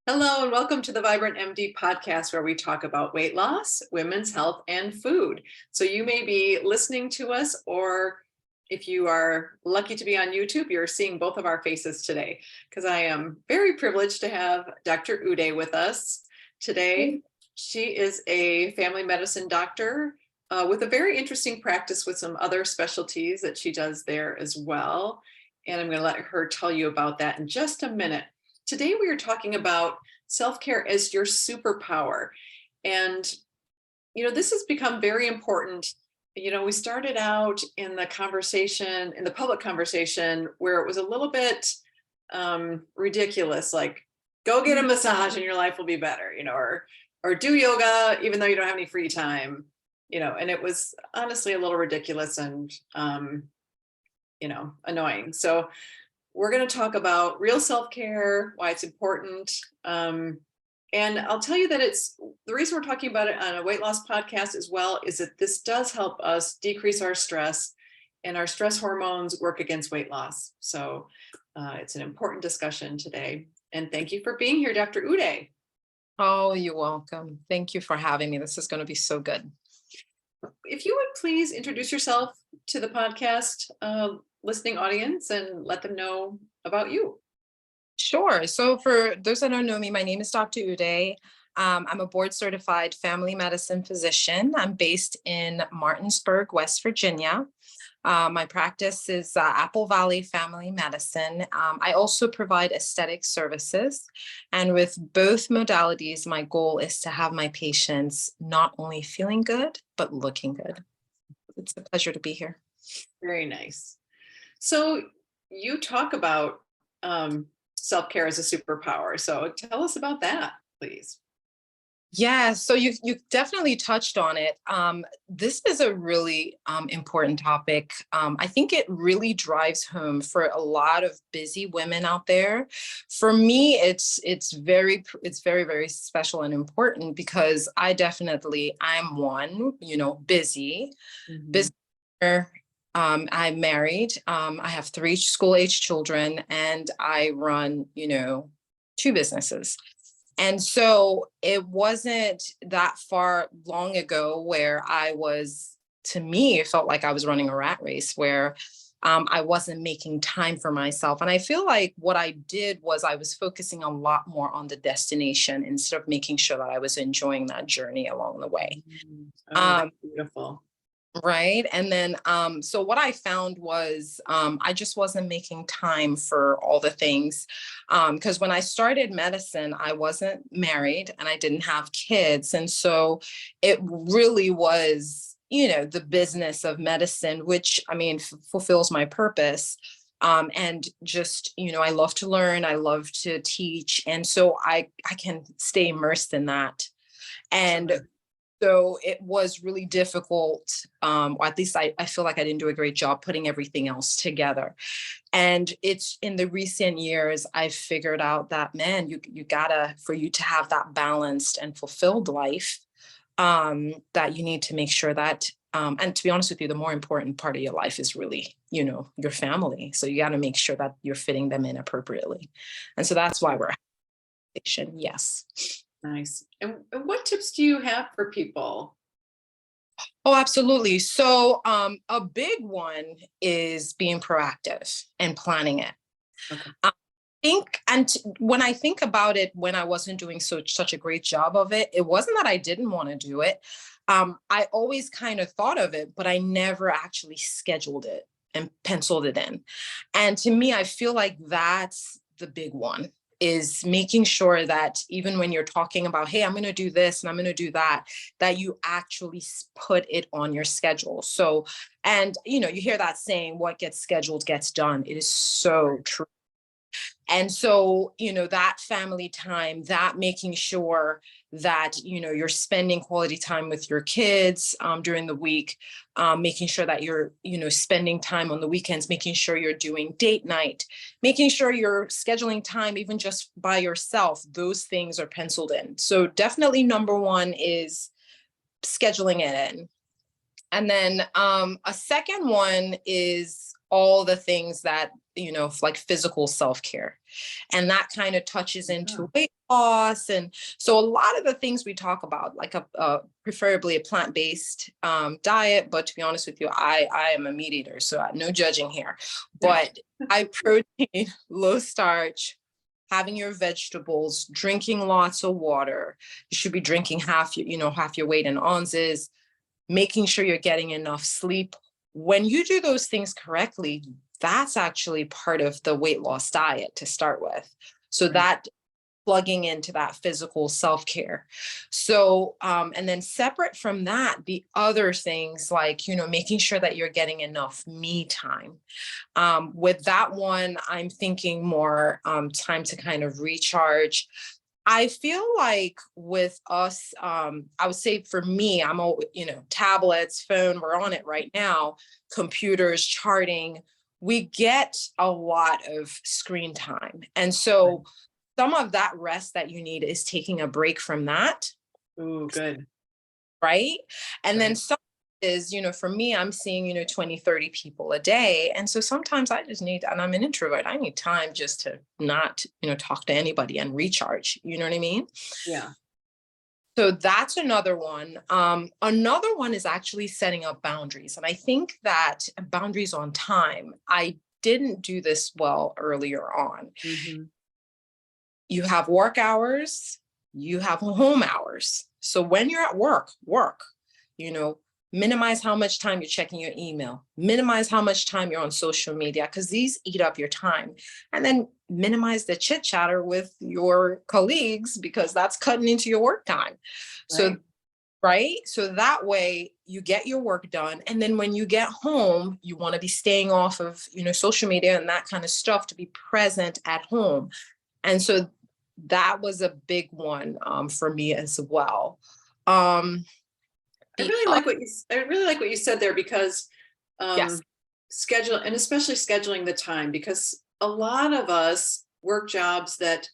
Hello, and welcome to the Vibrant MD podcast, where we talk about weight loss, women's health, and food. So you may be listening to us, or if you are lucky to be on YouTube, you're seeing both of our faces today, because I am very privileged to have Dr. Uday with us today. She is a family medicine doctor with a very interesting practice with some other specialties that she does there as well. And I'm going to let her tell you about that in just a minute. Today, we are talking about self-care as your superpower. And, this has become very important. We started out in the conversation, in the public conversation, where it was a little bit ridiculous, like, go get a massage and your life will be better, or do yoga, even though you don't have any free time, and it was honestly a little ridiculous and, annoying. So we're going to talk about real self-care, why it's important. And I'll tell you that the reason we're talking about it on a weight loss podcast as well is that this does help us decrease our stress, and our stress hormones work against weight loss. So it's an important discussion today. And thank you for being here, Dr. Uday. Oh, you're welcome. Thank you for having me. This is going to be so good. If you would please introduce yourself to the podcast listening audience and let them know about you. Sure. So for those that don't know me, my name is Dr. Uday. I'm a board certified family medicine physician. I'm based in Martinsburg, West Virginia. My practice is Apple Valley Family Medicine. I also provide aesthetic services. And with both modalities, my goal is to have my patients not only feeling good, but looking good. It's a pleasure to be here. Very nice. So you talk about self-care as a superpower. So tell us about that, please. Yeah, so you definitely touched on it. This is a really important topic. I think it really drives home for a lot of busy women out there. For me, it's very, very special and important because I'm one, busy. Mm-hmm. I'm married. I have 3 school-age children, and I run, 2 businesses. And so it wasn't that far long ago where to me, it felt like I was running a rat race where I wasn't making time for myself. And I feel like what I did was I was focusing a lot more on the destination instead of making sure that I was enjoying that journey along the way. That's beautiful. Right. And then, so what I found was I just wasn't making time for all the things. Because when I started medicine, I wasn't married and I didn't have kids. And so it really was, the business of medicine, which fulfills my purpose. And just, I love to learn, I love to teach. And so I can stay immersed in that. And Sure. So it was really difficult, or at least I feel like I didn't do a great job putting everything else together. And it's in the recent years, I've figured out that, man, you gotta, for you to have that balanced and fulfilled life, that you need to make sure that, and to be honest with you, the more important part of your life is really, your family. So you got to make sure that you're fitting them in appropriately. And so that's why we're having a conversation. Yes. Nice. And what tips do you have for people? Oh, absolutely. So a big one is being proactive and planning it. Okay. When I think about it, when I wasn't doing such a great job of it, it wasn't that I didn't want to do it. I always kind of thought of it, but I never actually scheduled it and penciled it in. And to me, I feel like that's the big one, is making sure that even when you're talking about, hey, I'm going to do this and I'm going to do that, that you actually put it on your schedule. So, and, you hear that saying, what gets scheduled gets done. It is so true. And so, that family time, that making sure that, you're spending quality time with your kids during the week, making sure that you're, spending time on the weekends, making sure you're doing date night, making sure you're scheduling time even just by yourself. Those things are penciled in. So definitely number one is scheduling it in. And then a second one is all the things that, like physical self-care. And that kind of touches Yeah. into weight loss. And so a lot of the things we talk about, like preferably a plant-based diet. But to be honest with you, I am a meat eater, so no judging here. But high protein, low starch, having your vegetables, drinking lots of water. You should be drinking half your weight in ounces, making sure you're getting enough sleep. When you do those things correctly, that's actually part of the weight loss diet to start with. So Right. that plugging into that physical self-care. So, and then separate from that, the other things like, making sure that you're getting enough me time. With that one, I'm thinking more time to kind of recharge. I feel like with us, I would say for me, I'm all, tablets, phone, we're on it right now, computers, charting, we get a lot of screen time. And so some of that rest that you need is taking a break from that. Ooh, good. Right. And then Right. some is, for me, I'm seeing, 20, 30 people a day. And so sometimes I just need, and I'm an introvert, I need time just to not, talk to anybody and recharge. You know what I mean? Yeah. So that's another one. Another one is actually setting up boundaries. And I think that boundaries on time, I didn't do this well earlier on. Mm-hmm. You have work hours, you have home hours. So when you're at work, you know, minimize how much time you're checking your email, minimize how much time you're on social media, because these eat up your time. And then minimize the chit chatter with your colleagues, because that's cutting into your work time. So, Right. right. So that way you get your work done. And then when you get home, you want to be staying off of, social media and that kind of stuff to be present at home. And so that was a big one for me as well. Um, I the really other, like what you said there, because yes, um, schedule, and especially scheduling the time, because a lot of us work jobs that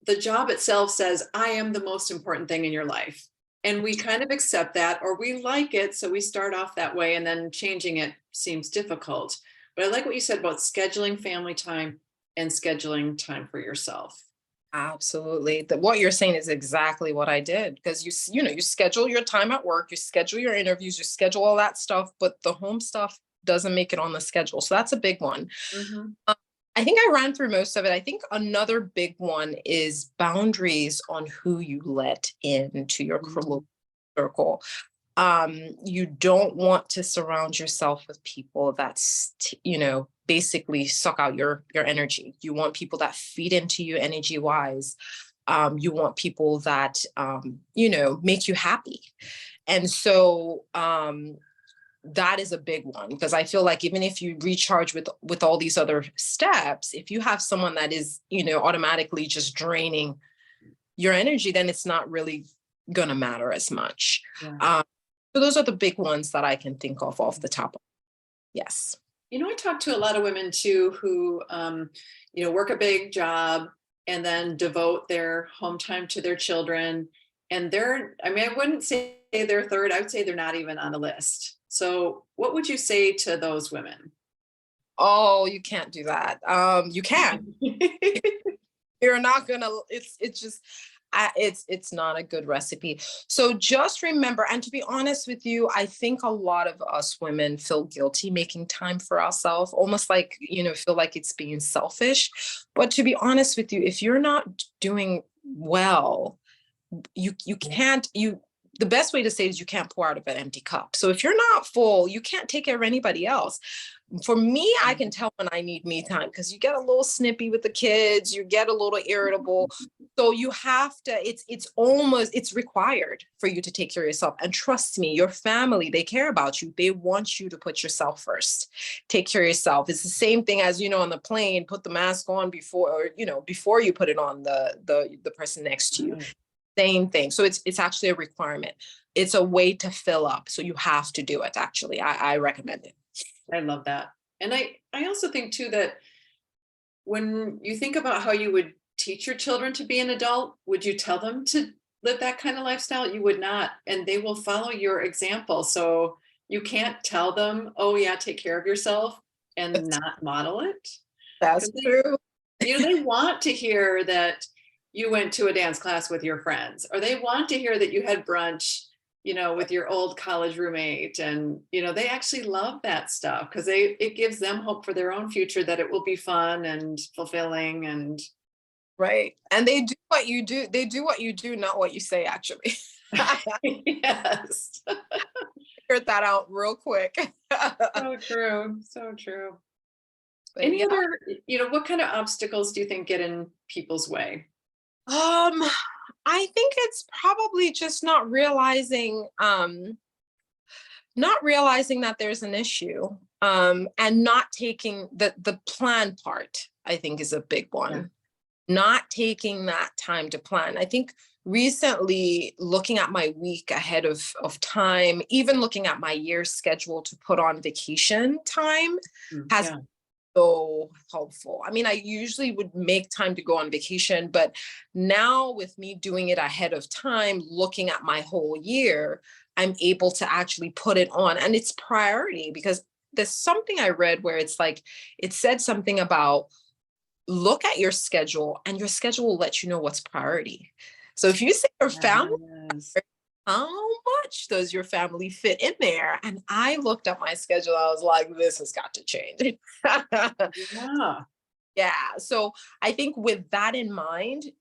the job itself says, I am the most important thing in your life. And we kind of accept that, or we like it. So we start off that way, and then changing it seems difficult. But I like what you said about scheduling family time and scheduling time for yourself. absolutely. What you're saying is exactly what I did, because you schedule your time at work, you schedule your interviews, you schedule all that stuff, but the home stuff doesn't make it on the schedule. So that's a big one. Mm-hmm. I think I ran through most of it. I think another big one is boundaries on who you let into your Mm-hmm. circle. You don't want to surround yourself with people that's basically suck out your energy. You want people that feed into you energy wise. You want people that make you happy. And so that is a big one, because I feel like even if you recharge with all these other steps, if you have someone that is automatically just draining your energy, then it's not really gonna matter as much. Yeah. So those are the big ones that I can think of off the top. Yes. I talk to a lot of women too who, work a big job and then devote their home time to their children. And I wouldn't say they're third, I would say they're not even on the list. So, what would you say to those women? Oh, you can't do that. You can. You're not gonna. It's just. It's not a good recipe. So just remember, and to be honest with you, I think a lot of us women feel guilty making time for ourselves, almost like, feel like it's being selfish. But to be honest with you, if you're not doing well, you can't you the best way to say it is you can't pour out of an empty cup. So if you're not full, you can't take care of anybody else. For me, I can tell when I need me time, because you get a little snippy with the kids, you get a little irritable. So you have to, it's required for you to take care of yourself. And trust me, your family, they care about you. They want you to put yourself first. Take care of yourself. It's the same thing as, on the plane, put the mask on before you put it on the person next to you. Right. Same thing. So it's actually a requirement. It's a way to fill up. So you have to do it. Actually, I recommend it. I love that. And I also think too that when you think about how you would teach your children to be an adult, would you tell them to live that kind of lifestyle? You would not, and they will follow your example. So you can't tell them, oh yeah, take care of yourself. and not model it. That's 'Cause true. they want to hear that you went to a dance class with your friends, or they want to hear that you had brunch, with your old college roommate. And, they actually love that stuff because it gives them hope for their own future, that it will be fun and fulfilling. And Right. And they do what you do. They do what you do, not what you say, actually. yes, Figured that out real quick. so true. So true. But Any yeah. other, what kind of obstacles do you think get in people's way? Um, I think it's probably just not realizing that there's an issue, and not taking the plan part, I think, is a big Yeah. one. Not taking that time to plan. I think recently, looking at my week ahead of time, even looking at my year schedule to put on vacation time, has Yeah. so helpful. I mean, I usually would make time to go on vacation, but now with me doing it ahead of time, looking at my whole year, I'm able to actually put it on. And it's priority, because there's something I read where it's like, it said something about look at your schedule, and your schedule will let you know what's priority. So if you say your family, Yes. how much does your family fit in there? And I looked at my schedule. I was like, this has got to change. Yeah. Yeah. So I think with that in mind,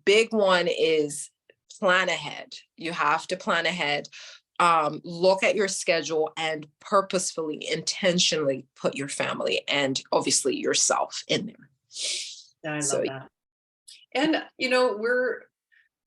big one is plan ahead. You have to plan ahead. Look at your schedule and purposefully, intentionally put your family and obviously yourself in there. Yeah, I So love that. And, we're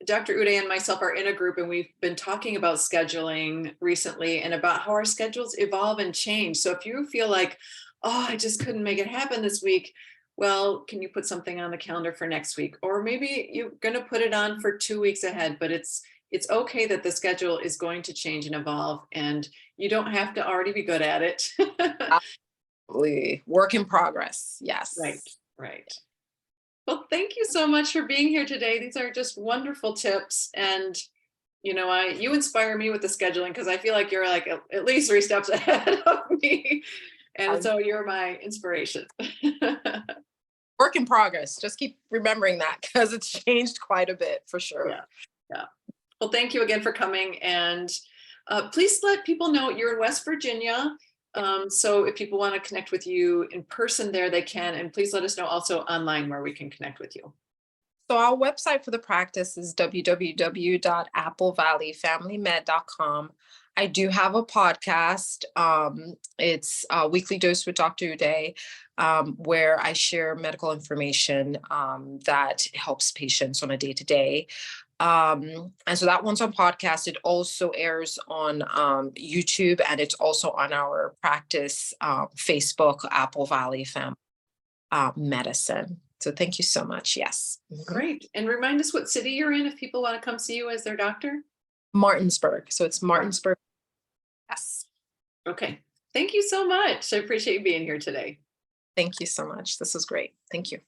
Dr. Uday and myself are in a group, and we've been talking about scheduling recently and about how our schedules evolve and change. So if you feel like, oh, I just couldn't make it happen this week, well, can you put something on the calendar for next week? Or maybe you're going to put it on for 2 weeks ahead, but it's okay that the schedule is going to change and evolve, and you don't have to already be good at it. absolutely. Work in progress. Right, Yes. right. Well, thank you so much for being here today. These are just wonderful tips. And, you inspire me with the scheduling, because I feel like you're like at least 3 steps ahead of me. And Um, so you're my inspiration. Work in progress. Just keep remembering that, because it's changed quite a bit for sure. Yeah. Yeah. Well, thank you again for coming. And please let people know you're in West Virginia. So if people want to connect with you in person there, they can. And please let us know also online where we can connect with you. So our website for the practice is www.applevalleyfamilymed.com. I do have a podcast. It's Weekly Dose with Dr. Uday, where I share medical information that helps patients on a day-to-day. And so that one's on podcast. It also airs on YouTube, and it's also on our practice Facebook, Apple Valley Family Medicine. So thank you so much. Yes. Mhm. Great. And remind us what city you're in if people want to come see you as their doctor. Martinsburg. So it's Martinsburg. Yes. Okay. Thank you so much. I appreciate you being here today. Thank you so much. This was great. Thank you.